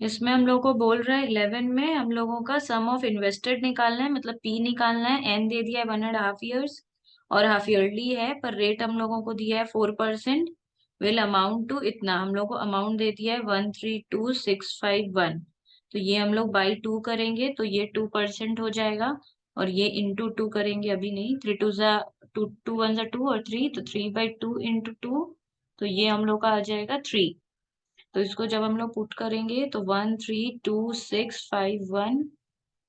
इसमें हम लोग को बोल रहा है 11 में हम लोगों का सम ऑफ इन्वेस्टेड निकालना है, मतलब पी निकालना है। एन दे दिया है 1.5 years और हाफ ईयरली है, पर रेट हम लोगों को दिया है 4%। विल अमाउंट टू इतना, हम लोग को अमाउंट दे दिया है 132,651। तो ये हम लोग बाई 2 करेंगे तो ये 2% हो जाएगा, और ये इंटू 2 करेंगे, अभी नहीं। 3 2 टू 1 2 और 3, तो 3/2 इंटू 2, तो ये हम लोग का आ जाएगा 3। तो इसको जब हम लोग पुट करेंगे तो 132,651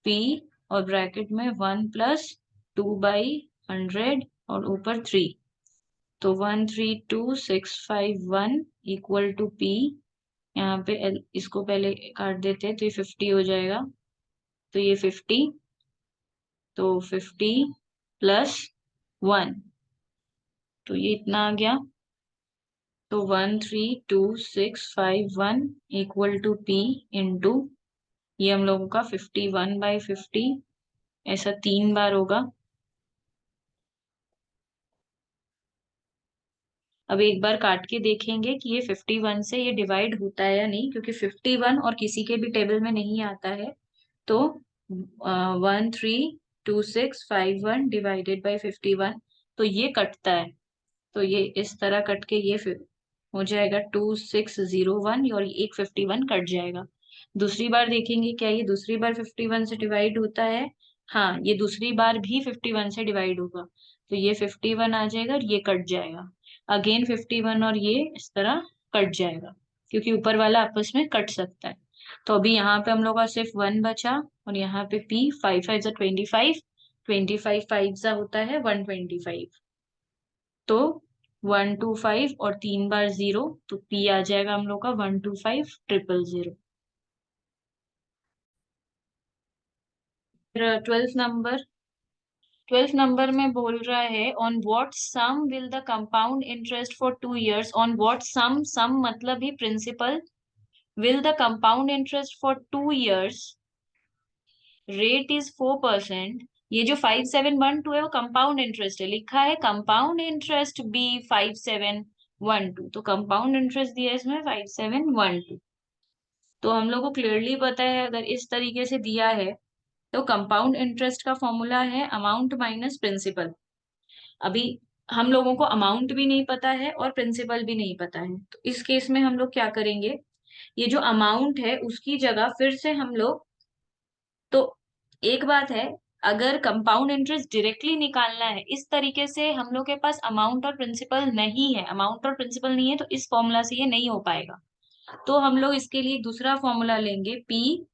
पी, और ब्रैकेट में 1 + 2/100 और ऊपर 3। तो 132,651 इक्वल टू पी। यहाँ पे इसको पहले काट देते हैं तो ये 50 हो जाएगा। तो ये 50, तो 50 + 1, तो ये इतना आ गया। तो 132,651 इक्वल टू पी इंटू, ये हम लोगों का 51/50, ऐसा 3 बार होगा। अब एक बार काट के देखेंगे कि ये 51 से ये डिवाइड होता है या नहीं, क्योंकि 51 और किसी के भी टेबल में नहीं आता है। तो 132,651 डिवाइडेड बाई 51, तो ये कटता है। तो ये इस तरह कट के ये फिर हो जाएगा 2601, और ये एक 51 कट जाएगा। दूसरी बार देखेंगे क्या ये दूसरी बार 51 से डिवाइड होता है। हाँ, ये दूसरी बार भी 51 से डिवाइड होगा। तो ये 51 आ जाएगा और ये कट जाएगा। अगेन 51 और ये इस तरह कट जाएगा, क्योंकि ऊपर वाला आपस में कट सकता है। तो अभी यहाँ पे हम लोग का सिर्फ 1 बचा, और यहाँ पे पी 5 5 25, 25 5 होता है 125। तो 125 और 3 बार 0, तो पी आ जाएगा हम लोग का 125,000। फिर 12th नंबर में बोल रहा है on what sum will the compound interest for 2 years। On what sum, sum मतलब ही principal. Will the compound interest for 2 years, rate is 4%। ये जो 5712 है वो कंपाउंड इंटरेस्ट है, लिखा है कंपाउंड इंटरेस्ट बी 5712, तो कंपाउंड इंटरेस्ट दिया है इसमें 5712। तो हम लोग को क्लियरली पता है अगर इस तरीके से दिया है तो कंपाउंड इंटरेस्ट का फॉर्मूला है अमाउंट माइनस प्रिंसिपल। अभी हम लोगों को अमाउंट भी नहीं पता है और प्रिंसिपल भी नहीं पता है, तो इस केस में हम लोग क्या करेंगे, ये जो अमाउंट है उसकी जगह फिर से हम लोग, तो एक बात है, अगर कंपाउंड इंटरेस्ट डायरेक्टली निकालना है इस तरीके से, हम लोग के पास अमाउंट और प्रिंसिपल नहीं है, अमाउंट और प्रिंसिपल नहीं है, तो इस फॉर्मूला से ये नहीं हो पाएगा। तो हम लोग इसके लिए दूसरा फॉर्मूला लेंगे, पी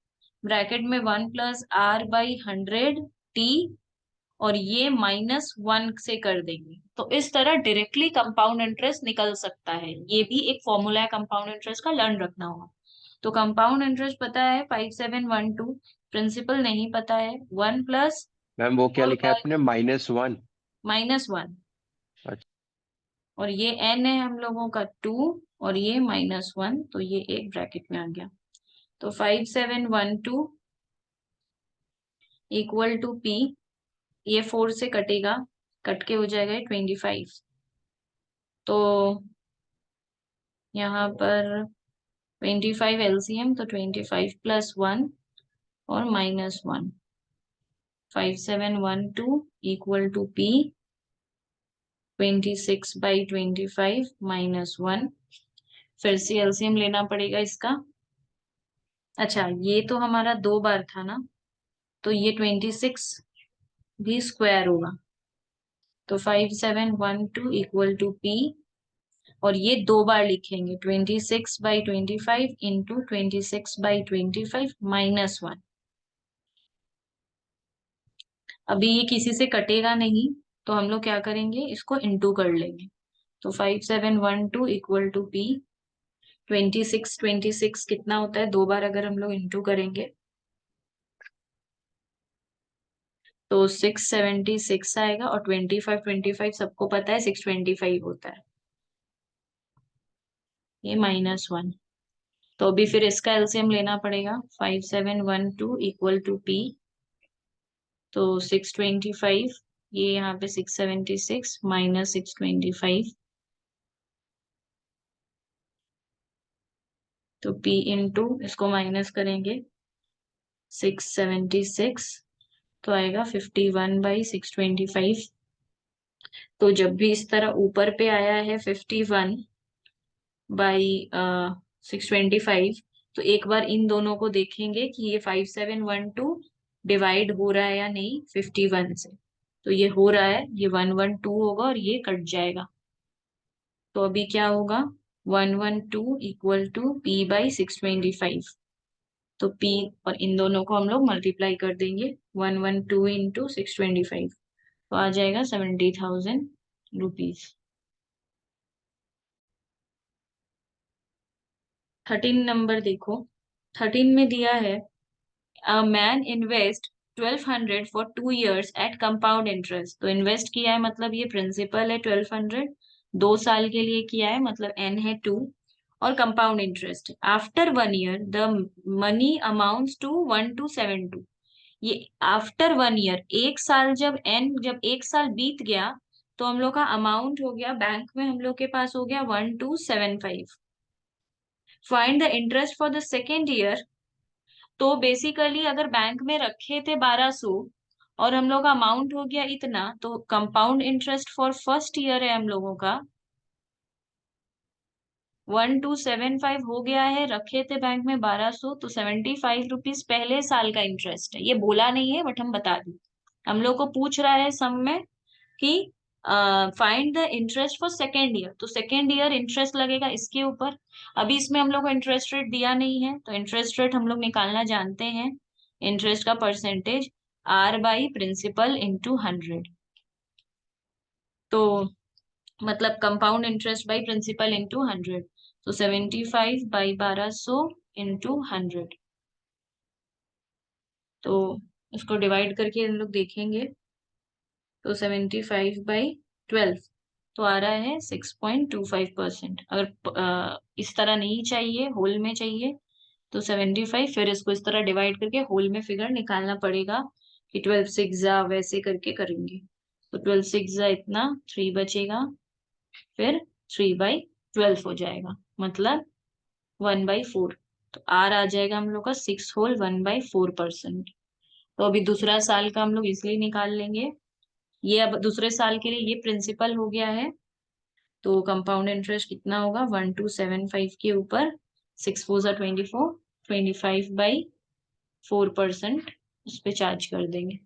ब्रैकेट में 1 + R/100 टी, और ये -1 से कर देंगे, तो इस तरह डायरेक्टली कंपाउंड इंटरेस्ट निकल सकता है। ये भी एक फॉर्मूला है कंपाउंड इंटरेस्ट का, लर्न रखना होगा। तो कंपाउंड इंटरेस्ट पता है 5712, प्रिंसिपल नहीं पता है, 1 प्लस मैम वो क्या लिखा है आपने, -1? -1, अच्छा। और ये n है हम लोगों का 2, और ये -1, तो ये एक ब्रैकेट में आ गया। तो 5712 इक्वल टू पी, ये 4 से कटेगा, कट के हो जाएगा 25। तो यहाँ पर 25 एलसीएम, तो 25 + 1 और -1, 5712 इक्वल टू पी 26/25 -1। फिर से एलसीएम लेना पड़ेगा इसका। अच्छा, ये तो हमारा 2 बार था ना, तो ये 26 भी स्क्वायर होगा। तो 5712 इक्वल टू पी, और ये 2 बार लिखेंगे, 26/25 इंटू 26/25 -1। अभी ये किसी से कटेगा नहीं, तो हम लोग क्या करेंगे, इसको इंटू कर लेंगे। तो 5712 इक्वल टू पी 26 कितना होता है, 2 बार अगर हम लोग इंटू करेंगे तो 676 आएगा, और 25 सबको पता है 625 होता है, ये -1। तो अभी फिर इसका एलसीएम लेना पड़ेगा, 5712 इक्वल टू पी, तो 625, ये यहाँ पे 676 -625, तो P इंटू इसको माइनस करेंगे 676, तो आएगा 51/625। तो जब भी इस तरह ऊपर पे आया है 51/625, तो एक बार इन दोनों को देखेंगे कि ये 5712 डिवाइड हो रहा है या नहीं 51 से। तो ये हो रहा है, ये 112 होगा और ये कट जाएगा। तो अभी क्या होगा, 112 इक्वल टू P/625। तो P और इन दोनों को हम लोग मल्टीप्लाई कर देंगे, 112 इंटू 625, तो आ जाएगा 70,000 रुपीज। 13 नंबर देखो, 13 में दिया है a man invest 1200 for 2 years at compound interest. तो इन्वेस्ट किया है मतलब ये प्रिंसिपल है 1200, 2 साल के लिए किया है मतलब n है 2, और compound interest after 1 year the money amounts to 1272। ये आफ्टर 1 year, 1 साल जब 1 साल बीत गया तो हम लोग का अमाउंट हो गया बैंक में, हम लोग के पास हो गया 1275। Find the interest for the second year. तो बेसिकली अगर बैंक में रखे थे 1200 और हम लोग का अमाउंट हो गया इतना, तो compound interest for first year है हम लोगों का 1275 हो गया है। रखे थे बैंक में 1200, तो 75 रुपीज पहले साल का इंटरेस्ट है। ये बोला नहीं है बट हम बता दें, हम लोग को पूछ रहा है सम में कि find the interest for second year, तो सेकेंड ईयर इंटरेस्ट लगेगा इसके ऊपर। अभी इसमें हम लोग को इंटरेस्ट रेट दिया नहीं है, तो इंटरेस्ट रेट हम लोग निकालना जानते हैं, इंटरेस्ट का परसेंटेज R/प्रिंसिपल इंटू 100। तो मतलब compound interest by principal into 100, तो 75/1200 इंटू 100। तो इसको डिवाइड करके हम लोग देखेंगे, तो 75/12, तो आ रहा है 6.25%। अगर इस तरह नहीं चाहिए, होल में चाहिए, तो 75, फिर इसको इस तरह डिवाइड करके होल में फिगर निकालना पड़ेगा कि 12 6 वैसे करके करेंगे। तो 12 6 इतना 3 बचेगा, फिर 3/12 हो जाएगा, मतलब 1/4। तो आर आ जाएगा हम लोग का 6 होल 1/4%। तो अभी दूसरा साल का हम लोग इसलिए निकाल लेंगे। ये अब दूसरे साल के लिए ये प्रिंसिपल हो गया है, तो कंपाउंड इंटरेस्ट कितना होगा, 1275 के ऊपर 6 4 24, 25/4% उस पे चार्ज कर देंगे।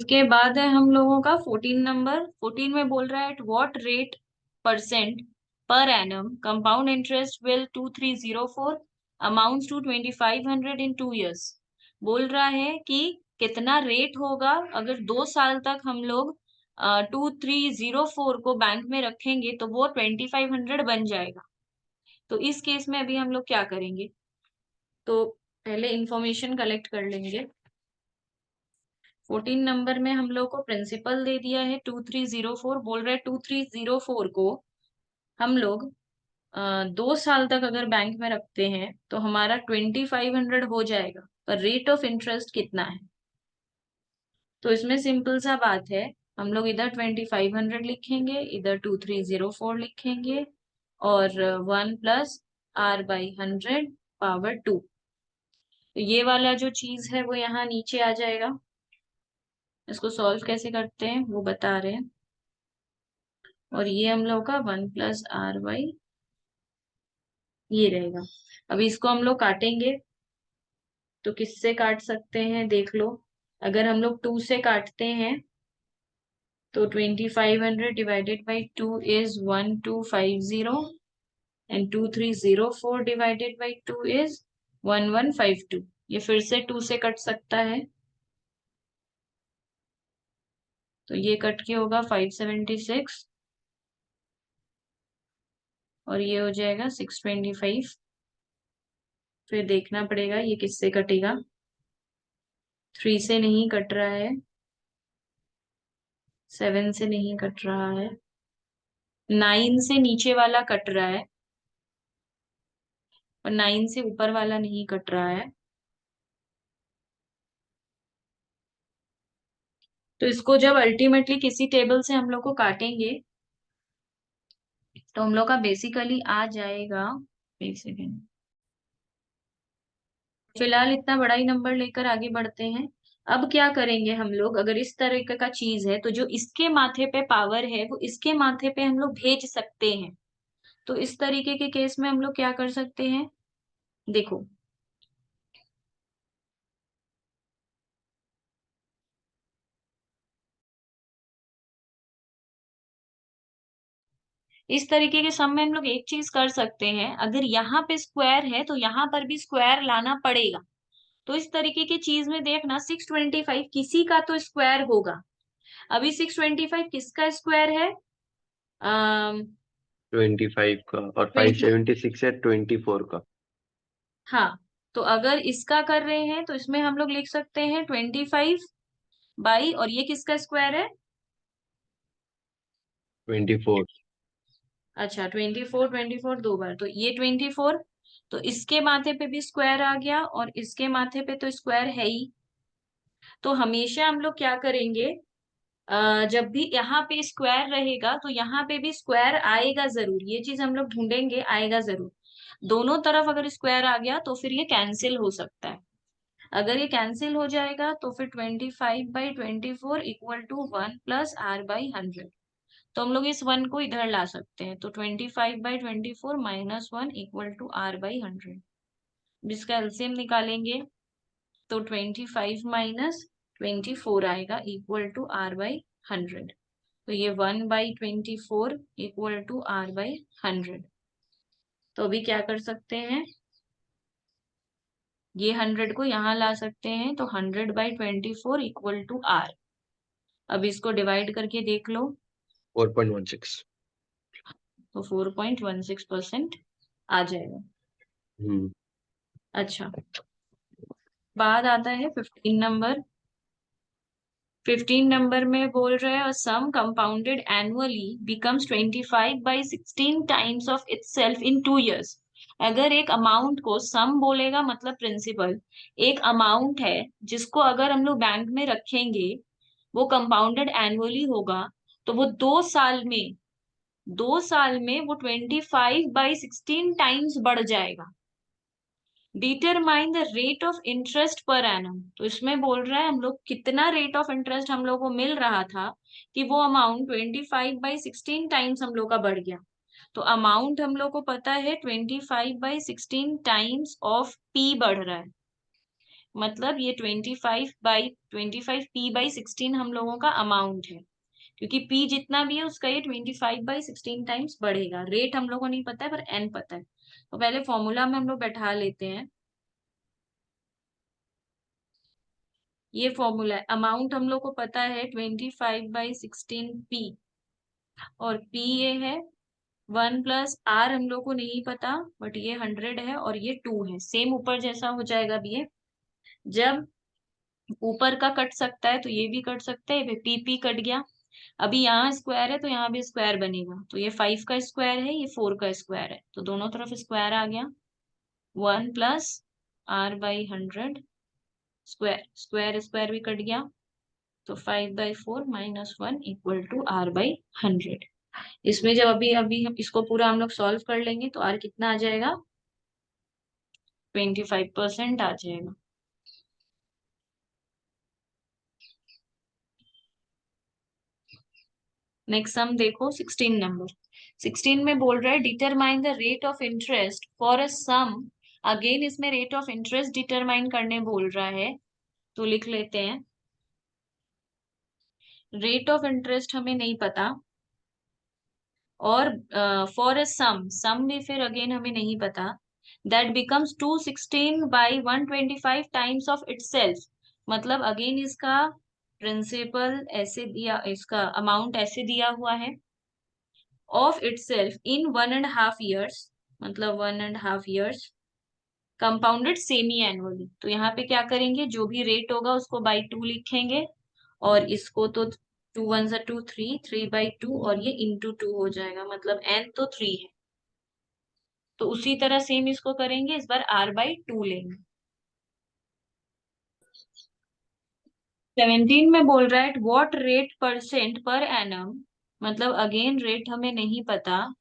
इसके बाद है हम लोगों का 14 नंबर। 14 में बोल रहा है at what rate percent per annum compound interest will 2304 amounts to 2500 in 2 years। बोल रहा है कि कितना रेट होगा अगर 2 साल तक हम लोग 2304 को बैंक में रखेंगे तो वो 2500 बन जाएगा। तो इस केस में अभी हम लोग क्या करेंगे, तो पहले इंफॉर्मेशन कलेक्ट कर लेंगे। 14 नंबर में हम लोग को प्रिंसिपल दे दिया है 2304, बोल रहे 2304 को हम लोग 2 साल तक अगर बैंक में रखते हैं तो हमारा 2500 हो जाएगा, पर रेट ऑफ इंटरेस्ट कितना है। तो इसमें सिंपल सा बात है, हम लोग इधर 2500 लिखेंगे, इधर 2304 लिखेंगे, और 1 + R/100 / 2। तो ये वाला जो चीज है वो यहाँ नीचे आ जाएगा। इसको सॉल्व कैसे करते हैं वो बता रहे हैं। और ये हम लोग का 1 + R/, ये रहेगा। अभी इसको हम लोग काटेंगे, तो किससे काट सकते हैं देख लो। अगर हम लोग 2 से काटते हैं तो 2500 divided by 2 is 1250, and 2304 divided by 2 is 1152। ये फिर से 2 से कट सकता है, तो ये कट के होगा 576, और ये हो जाएगा 625। फिर देखना पड़ेगा ये किससे कटेगा, 3 से नहीं कट रहा है, 7 से नहीं कट रहा है, 9 से नीचे वाला कट रहा है, और 9 से ऊपर वाला नहीं कट रहा है। तो इसको जब अल्टीमेटली किसी टेबल से हम लोग को काटेंगे तो हम लोग का बेसिकली आ जाएगा, एक सेकेंड, फिलहाल इतना बड़ा ही नंबर लेकर आगे बढ़ते हैं। अब क्या करेंगे हम लोग, अगर इस तरह का चीज है तो जो इसके माथे पे पावर है वो इसके माथे पे हम लोग भेज सकते हैं। तो इस तरीके के केस में हम लोग क्या कर सकते हैं, देखो, इस तरीके के सम में हम लोग एक चीज कर सकते हैं, अगर यहाँ पे स्क्वायर है तो यहाँ पर भी स्क्वायर लाना पड़ेगा। तो इस तरीके की चीज में देखना, 625 किसी का तो स्क्वायर होगा। अभी 625 किसका स्क्वायर है? 25 का, और 20। 576 है 24 का। हाँ, तो अगर इसका कर रहे हैं तो इसमें हम लोग लिख सकते हैं 25 बाई, और ये किसका स्क्वायर है? 24। अच्छा, 24, 24 दो बार, तो ये 24, तो इसके माथे पे भी स्क्वायर आ गया और इसके माथे पे तो स्क्वायर है ही। तो हमेशा हम लोग क्या करेंगे, जब भी यहाँ पे स्क्वायर रहेगा तो यहाँ पे भी स्क्वायर आएगा जरूर, ये चीज हम लोग ढूंढेंगे, आएगा जरूर। दोनों तरफ अगर स्क्वायर आ गया तो फिर ये कैंसिल हो सकता है। अगर ये कैंसिल हो जाएगा तो फिर 25/24 इक्वल टू 1 + r/100। तो हम लोग इस 1 को इधर ला सकते हैं, तो 25/24 -1 इक्वल टू r/100। जिसका एलसीएम निकालेंगे तो 25 माइनस 24 आएगा इक्वल टू r/100। तो ये 1/24 इक्वल टू r/100। तो अभी क्या कर सकते हैं, ये 100 को यहाँ ला सकते हैं, तो 100/24 इक्वल टू r। अब इसको डिवाइड करके देख लो, 4.16। तो 4.16% आ जाएगा। हम्म। अच्छा, बाद आता है 15 नंबर। 15 नंबर में बोल रहे हैं, sum compounded annually becomes 25/16 times of itself in 2 years। अगर एक अमाउंट को सम बोलेगा मतलब प्रिंसिपल, एक अमाउंट है जिसको अगर हम लोग बैंक में रखेंगे, वो कंपाउंडेड एनुअली होगा, तो वो 2 साल में वो 25/16 टाइम्स बढ़ जाएगा। Determine the rate of interest per annum. तो इसमें बोल रहा है हम लोग कितना रेट ऑफ इंटरेस्ट हम लोग को मिल रहा था कि वो अमाउंट 25/16 टाइम्स हम लोग का बढ़ गया। तो अमाउंट हम लोग को पता है 25/16 टाइम्स ऑफ पी बढ़ रहा है, मतलब ये 25/25 p/16 हम लोगों का अमाउंट है, क्योंकि पी जितना भी है उसका ये 25/16 टाइम्स बढ़ेगा। रेट हम लोग को नहीं पता है पर एन पता है, तो पहले फॉर्मूला में हम लोग बैठा लेते हैं। ये फॉर्मूला है, अमाउंट हम लोग को पता है 25/16 p, और p ये है 1 + r, हम लोग को नहीं पता, बट ये 100 है और ये 2 है, सेम ऊपर जैसा हो जाएगा। अब ये जब ऊपर का कट सकता है तो ये भी कट सकता है, पी पी कट गया। अभी यहाँ स्क्वायर है तो यहाँ भी स्क्वायर बनेगा, तो ये 5 का स्क्वायर है, ये 4 का स्क्वायर है, तो दोनों तरफ स्क्वायर आ गया। 1 + r/100, स्क्वायर स्क्वायर स्क्वायर भी कट गया, तो 5/4 -1 इक्वल टू r/100। इसमें जब अभी अभी हम इसको पूरा हम लोग सॉल्व कर लेंगे तो r कितना आ जाएगा, 25% आ जाएगा। नेक्स्ट सम देखो, 16 नंबर। 16 में बोल रहा है determine the rate of interest for a sum. Again इसमें रेट ऑफ इंटरेस्ट डिटरमाइन करने बोल रहा है, तो लिख लेते हैं। रेट ऑफ इंटरेस्ट हमें नहीं पता, और फॉर अ सम, सम भी फिर अगेन हमें नहीं पता, that becomes 216/125 times of itself. मतलब अगेन इसका प्रिंसिपल ऐसे दिया, इसका अमाउंट ऐसे दिया हुआ है, ऑफ इटसेल्फ इन 1.5 years, मतलब 1.5 years, कंपाउंडेड सेमी एनुअली। तो यहाँ पे क्या करेंगे, जो भी रेट होगा उसको बाई 2 लिखेंगे, और इसको तो 2 1 सा 2, 3 3/2, और ये इंटू 2 हो जाएगा, मतलब एन तो 3 है। तो उसी तरह सेम इसको करेंगे, इस बार r/2 लेंगे। 17 में बोल रहा है what rate percent per annum, मतलब अगेन रेट हमें नहीं पता,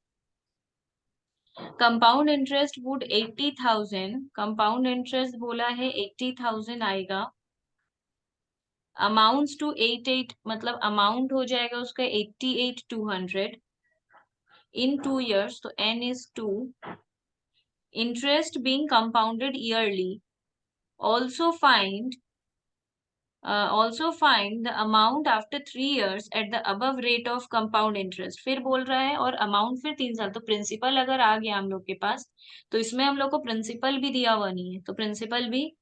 compound interest would 80,000, compound interest बोला है 80,000 आएगा, अमाउंट्स टू 88 मतलब अमाउंट हो जाएगा उसका 88,200 इन 2 years, तो n is 2. Interest being compounded yearly. Also find the amount after 3 years at the above rate of compound interest. फिर बोल रहा है और अमाउंट फिर 3 साल, तो प्रिंसिपल अगर आ गया हम लोग के पास तो इसमें हम लोग को प्रिंसिपल भी दिया हुआ नहीं है, तो प्रिंसिपल भी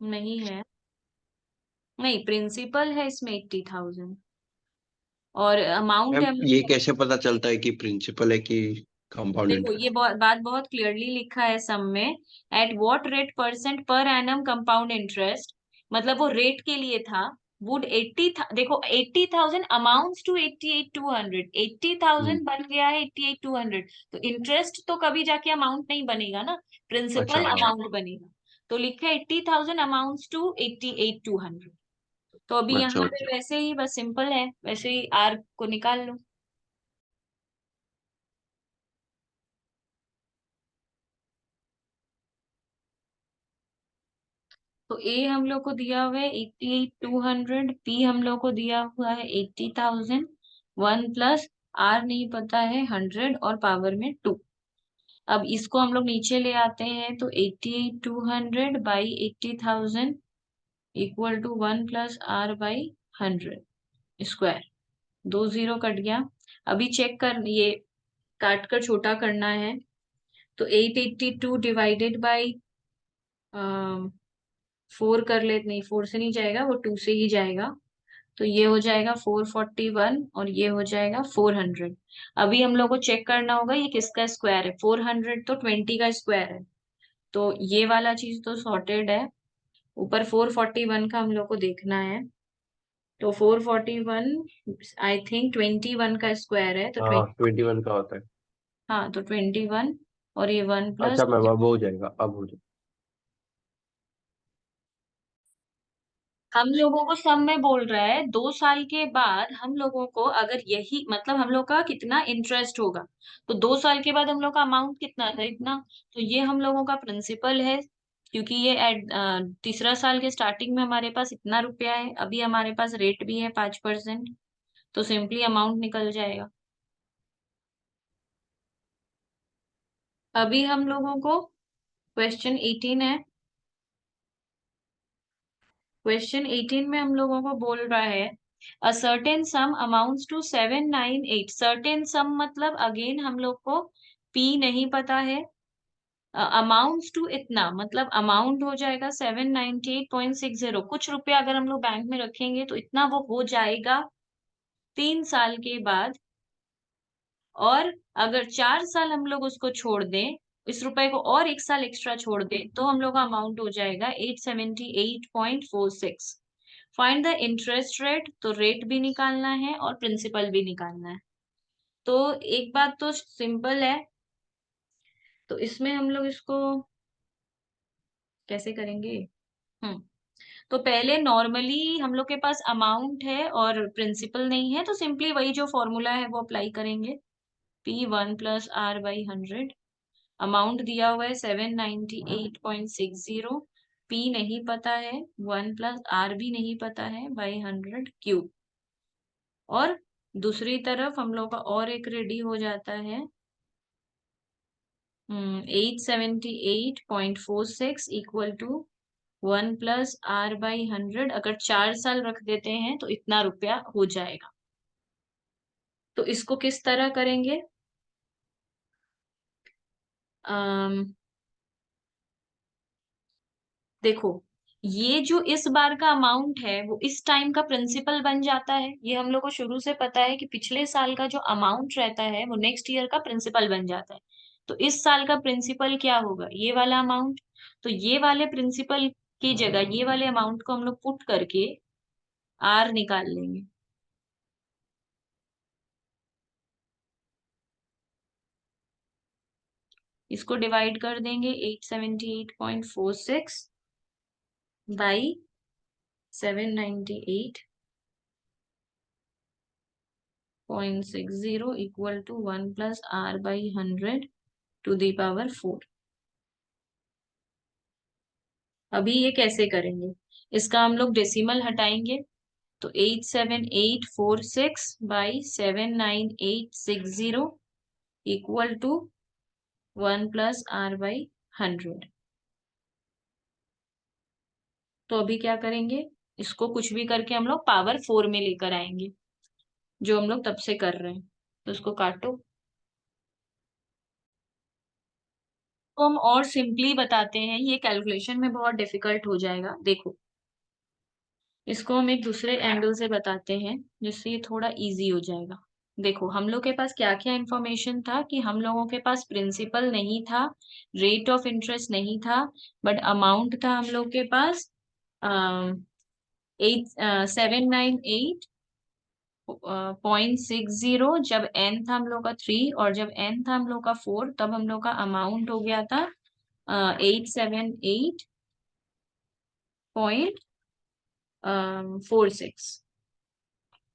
नहीं है, नहीं प्रिंसिपल है इसमें 80,000 और अमाउंट मैम है हम ये लोग। कैसे पता चलता है कि प्रिंसिपल है कि कंपाउंड देखो ये इंटरेस्ट? बात बहुत क्लियरली लिखा है सम में, eight what rate percent per annum compound interest, मतलब वो रेट के लिए था। वुड 80, देखो 80,000 अमाउंट्स टू 88,200, 80,000 बन गया है 88,200, तो इंटरेस्ट तो कभी जाके अमाउंट नहीं बनेगा ना, अच्छा प्रिंसिपल हाँ। अमाउंट बनेगा। तो लिखा है 80,000 अमाउंट्स टू 88,200। तो अभी अच्छा यहाँ पे अच्छा। वैसे ही बस सिंपल है, वैसे ही आर को निकाल लो। तो ए हम लोग को दिया हुआ है 88,200, पी हम लोग को दिया हुआ है 80,000, 1 प्लस आर नहीं पता है 100 और पावर में 2। अब इसको हम लोग नीचे ले आते हैं तो 88,200 by 80,000 equal to 1 plus r by 100 square, 2 zero cut गया। अभी चेक कर, ये काट कर छोटा करना है, तो 882 डिवाइडेड बाई 4 कर ले, नहीं 4 से नहीं जाएगा, वो 2 से ही जाएगा, तो ये हो जाएगा 441 और ये हो जाएगा 400। अभी हम लोग को चेक करना होगा ये किसका स्क्वायर है, 400 तो 20 का स्क्वायर है, तो ये वाला चीज तो सॉर्टेड है। ऊपर 441 का हम लोग को देखना है, तो 441 आई थिंक 21 का स्क्वायर है, तो हाँ 21 का होता है। हाँ तो 21 और ये 1 प्लस। अच्छा मैम अब हो जाएगा, अब हो जाएगा। हम लोगों को सब में बोल रहा है 2 साल के बाद हम लोगों को अगर यही मतलब हम लोग का कितना इंटरेस्ट होगा, तो 2 साल के बाद हम लोग का अमाउंट कितना था इतना, तो ये हम लोगों का प्रिंसिपल है, क्योंकि ये तीसरा साल के स्टार्टिंग में हमारे पास इतना रुपया है, अभी हमारे पास रेट भी है 5%, तो सिंपली अमाउंट निकल जाएगा। अभी हम लोगों को क्वेश्चन 18 है, क्वेश्चन 18 में हम लोगों को बोल रहा है a certain sum amounts to 798, certain sum मतलब अगेन हम लोग को पी नहीं पता है, अमाउंट्स टू इतना मतलब अमाउंट हो जाएगा 798.60, कुछ रुपया अगर हम लोग बैंक में रखेंगे तो इतना वो हो जाएगा 3 साल के बाद, और अगर 4 साल हम लोग उसको छोड़ दें, इस रुपए को और 1 साल एक्स्ट्रा छोड़ दें, तो हम लोग का अमाउंट हो जाएगा 878.46। फाइंड द इंटरेस्ट रेट, तो रेट भी निकालना है और प्रिंसिपल भी निकालना है। तो एक बात तो सिंपल है, तो इसमें हम लोग इसको कैसे करेंगे। हम्म तो पहले नॉर्मली हम लोग के पास अमाउंट है और प्रिंसिपल नहीं है, तो सिंपली वही जो फॉर्मूला है वो अप्लाई करेंगे, P 1 plus r by 100। Amount दिया हुआ है 798.60, पी नहीं पता है, 1 प्लस आर भी नहीं पता है बाई 100 क्यूब, और दूसरी तरफ हम लोग का और एक रेडी हो जाता है 878.46 equal to 1 plus r by 100, अगर 4 साल रख देते हैं तो इतना रुपया हो जाएगा। तो इसको किस तरह करेंगे, अम, देखो ये जो इस बार का अमाउंट है वो इस टाइम का प्रिंसिपल बन जाता है, ये हम लोग को शुरू से पता है कि पिछले साल का जो अमाउंट रहता है वो नेक्स्ट ईयर का प्रिंसिपल बन जाता है, तो इस साल का प्रिंसिपल क्या होगा, ये वाला अमाउंट, तो ये वाले प्रिंसिपल की जगह ये वाले अमाउंट को हम लोग पुट करके आर निकाल लेंगे। इसको डिवाइड कर देंगे 878.46 by 798, 0.60 equal to 1 plus r by 100 to the power 4। अभी ये कैसे करेंगे? इसका हम लोग डेसिमल हटाएंगे, तो 87846 by 79860 equal to 1 plus r by 100। तो अभी क्या करेंगे, इसको कुछ भी करके हम लोग पावर 4 में लेकर आएंगे, जो हम लोग तब से कर रहे हैं। तो इसको काटो। तो हम और सिंपली बताते हैं, ये कैलकुलेशन में बहुत डिफिकल्ट हो जाएगा। देखो, इसको हम एक दूसरे एंगल से बताते हैं, जिससे ये थोड़ा इजी हो जाएगा। देखो, हम लोग के पास क्या क्या इंफॉर्मेशन था कि हम लोगों के पास प्रिंसिपल नहीं था, रेट ऑफ इंटरेस्ट नहीं था, बट अमाउंट था हम लोग के पास 798.60। जब n था हम लोग का 3 और जब n था हम लोग का 4, तब हम लोग का अमाउंट हो गया था 878.46।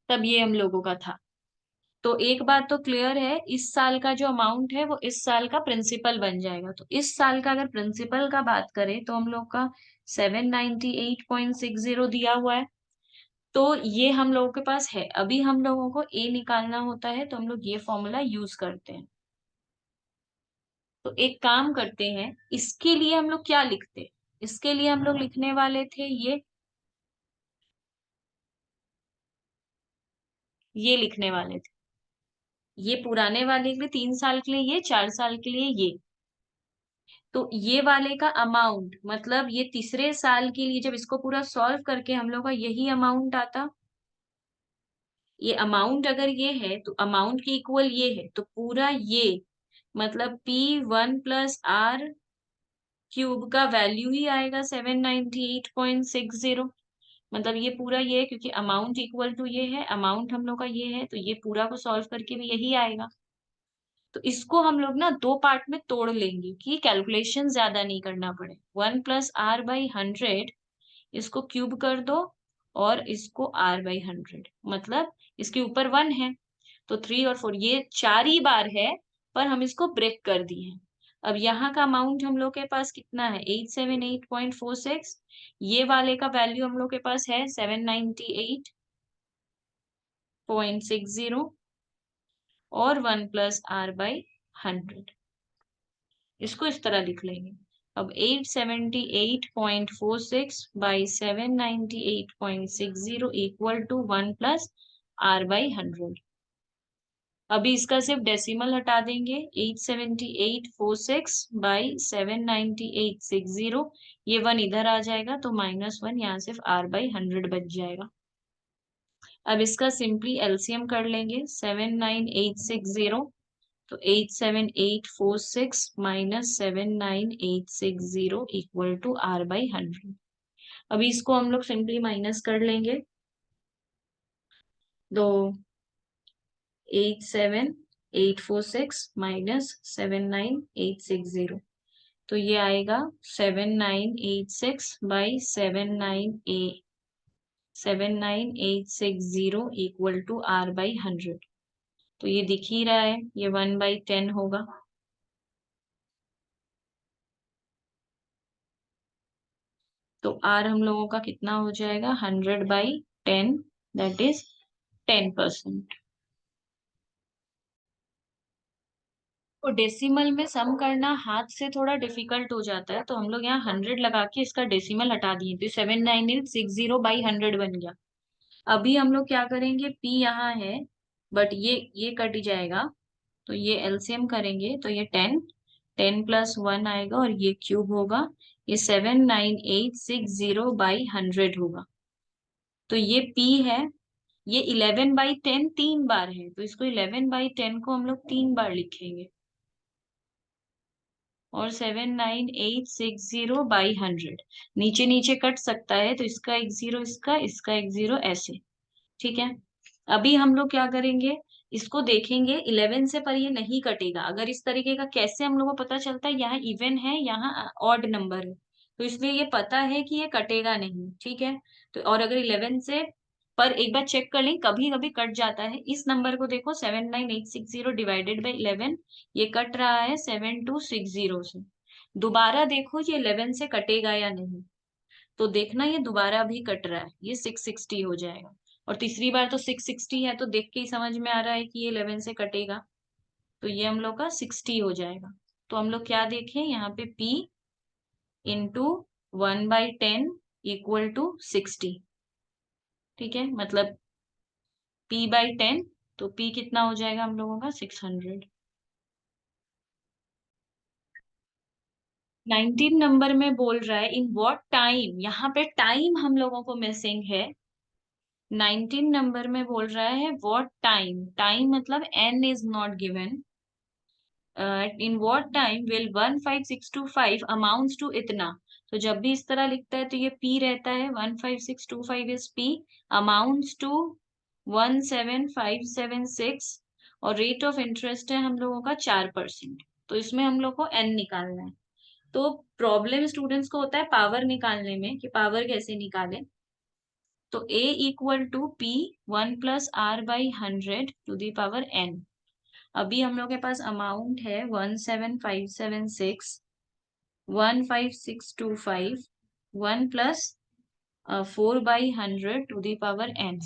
तब ये हम लोगों का था। तो एक बात तो क्लियर है, इस साल का जो अमाउंट है वो इस साल का प्रिंसिपल बन जाएगा। तो इस साल का अगर प्रिंसिपल का बात करें तो हम लोग का 798.60 दिया हुआ है। तो ये हम लोगों के पास है। अभी हम लोगों को ए निकालना होता है, तो हम लोग ये फॉर्मूला यूज करते हैं। तो एक काम करते हैं, इसके लिए हम लोग क्या लिखते हैं? इसके लिए हम लोग लिखने वाले थे ये लिखने वाले थे। ये पुराने वाले के लिए 3 साल के लिए, ये 4 साल के लिए ये। तो ये वाले का अमाउंट मतलब ये तीसरे साल के लिए, जब इसको पूरा सॉल्व करके हम लोग का यही अमाउंट आता। ये अमाउंट अगर ये है तो अमाउंट के इक्वल ये है, तो पूरा ये मतलब P1 + R³ का वैल्यू ही आएगा 798.60। मतलब ये पूरा ये है, क्योंकि अमाउंट इक्वल टू ये है, अमाउंट हम लोग का ये है, तो ये पूरा को सॉल्व करके भी यही आएगा। तो इसको हम लोग ना दो पार्ट में तोड़ लेंगे कि कैलकुलेशन ज्यादा नहीं करना पड़े। 1 + r/100, इसको क्यूब कर दो और इसको r/100, मतलब इसके ऊपर 1 है तो 3 और 4 ये 4 ही बार है, पर हम इसको ब्रेक कर दिए हैं। अब यहाँ का अमाउंट हम लोग के पास कितना है? 878.46। ये वाले का वैल्यू हम लोग के पास है 798.60 और 1 + r/100। इसको इस तरह लिख लेंगे। अब 878.46 बाई 798.60 इक्वल टू 1 + r/100। अभी इसका सिर्फ डेसिमल हटा देंगे। 878.46 बाई 798.60, ये 1 इधर आ जाएगा, तो -1 यहाँ सिर्फ r/100 बच जाएगा। अब इसका सिंपली एलसीएम कर लेंगे। 79860, तो 87846 माइनस 79860 इक्वल टू r/100। अभी इसको हम लोग सिंपली माइनस कर लेंगे। तो 87846 माइनस 79860, तो ये आएगा 798 इक्वल टू r/100। तो ये दिख ही रहा है, ये 1/10 होगा। तो r हम लोगों का कितना हो जाएगा? 100/10, दैट इज 10%। तो डेसिमल में सम करना हाथ से थोड़ा डिफिकल्ट हो जाता है, तो हम लोग यहाँ 100 लगा के इसका डेसिमल हटा दिए, तो 79860/100 बन गया। अभी हम लोग क्या करेंगे, p यहाँ है बट ये कट जाएगा, तो ये एलसीएम करेंगे, तो ये 10 + 1 आएगा और ये क्यूब होगा, ये 79860/100 होगा। तो ये p है, ये 11/10 3 बार है, तो इसको 11/10 को हम लोग 3 बार लिखेंगे, और 79860/100 नीचे नीचे कट सकता है, तो इसका एक जीरो, इसका एक जीरो, ऐसे। ठीक है। अभी हम लोग क्या करेंगे, इसको देखेंगे 11 से, पर ये नहीं कटेगा। अगर इस तरीके का कैसे हम लोग को पता चलता है, यहाँ इवन है, यहाँ ऑड नंबर है, तो इसलिए ये पता है कि ये कटेगा नहीं। ठीक है। तो और अगर 11 से पर एक बार चेक कर लें, कभी कभी कट जाता है। इस नंबर को देखो 79860 डिवाइडेड बाई 11, ये कट रहा है 7260 से। दोबारा देखो ये 11 से कटेगा या नहीं, तो देखना ये दोबारा भी कट रहा है, ये 660 हो जाएगा। और तीसरी बार तो 660 है, तो देख के ही समझ में आ रहा है कि ये 11 से कटेगा, तो ये हम लोग का 60 हो जाएगा। तो हम लोग क्या देखें यहाँ पे, P इंटू 1/10 इक्वल टू 60। ठीक है, मतलब P/10, तो P कितना हो जाएगा हम लोगों का 600। 19 नंबर में बोल रहा है इन व्हाट टाइम, यहाँ पे टाइम हम लोगों को मिसिंग है। 19 नंबर में बोल रहा है व्हाट टाइम, टाइम मतलब n is not given. In what time will 15625 amounts to इतना। तो जब भी इस तरह लिखता है तो ये P रहता है, 15625 इज P, अमाउंट्स टू 17576, और रेट ऑफ इंटरेस्ट है हम लोगों का 4%। तो इसमें हम लोग को n निकालना है। तो प्रॉब्लम स्टूडेंट्स को होता है पावर निकालने में, कि पावर कैसे निकालें। तो a equal to P 1+r/100 to the power n। अभी हम लोग के पास अमाउंट है 17576, 15625, 1+4/100 टू दी पावर n।